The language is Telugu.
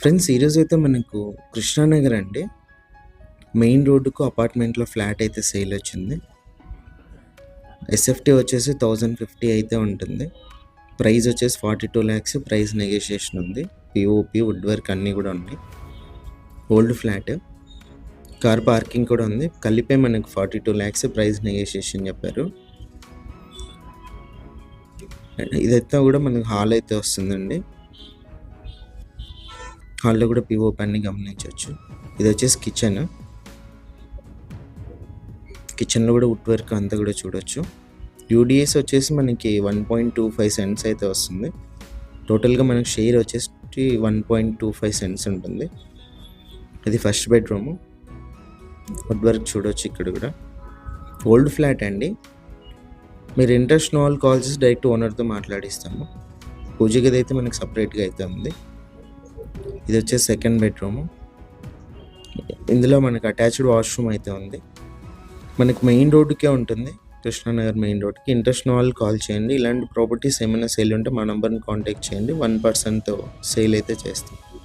ఫ్రెండ్స్, ఈరోజైతే మనకు కృష్ణానగర్ అండి. మెయిన్ రోడ్డుకు అపార్ట్మెంట్లో ఫ్లాట్ అయితే సేల్ వచ్చింది. ఎస్ఎఫ్టీ వచ్చేసి 1050 అయితే ఉంటుంది. ప్రైస్ వచ్చేసి 42 lakhs. ప్రైస్ నెగోషియేషన్ ఉంది. పిఓపి వుడ్ వర్క్ అన్నీ కూడా ఉన్నాయి. ఓల్డ్ ఫ్లాట్, కార్ పార్కింగ్ కూడా ఉంది. కలిపే మనకు 42 lakhs ప్రైస్ నెగోషియేషన్ చెప్పారు. ఇదైతే కూడా మనకు హాల్ అయితే వస్తుందండి. హాల్లో కూడా పిఓపి అన్ని గమనించవచ్చు. ఇది వచ్చేసి కిచెన్లో కూడా వుడ్ వర్క్ అంతా కూడా చూడొచ్చు. యూడిఎస్ వచ్చేసి మనకి 1.25 cents అయితే వస్తుంది. టోటల్గా మనకి షేర్ వచ్చేసి 1.25 cents ఉంటుంది. ఇది ఫస్ట్ బెడ్రూము. వుడ్ వర్క్ చూడొచ్చు ఇక్కడ కూడా. ఓల్డ్ ఫ్లాట్ అండి. మీరు ఇంట్రెస్ట్ ఉన్న వాళ్ళు కాల్ చేసి డైరెక్ట్ ఓనర్తో మాట్లాడిస్తాము. పూజ గది అయితే మనకి సపరేట్గా అయితే ఉంది. ఇది వచ్చేసి సెకండ్ బెడ్రూము. ఇందులో మనకు అటాచ్డ్ వాష్రూమ్ అయితే ఉంది. మనకు మెయిన్ రోడ్డుకే ఉంటుంది, కృష్ణానగర్ మెయిన్ రోడ్కి. ఇంట్రెస్ట్ ఉన్న వాళ్ళు కాల్ చేయండి. ఇలాంటి ప్రాపర్టీస్ ఏమైనా సేల్ ఉంటే మా నెంబర్ని కాంటాక్ట్ చేయండి. 1% సేల్ అయితే చేస్తాం.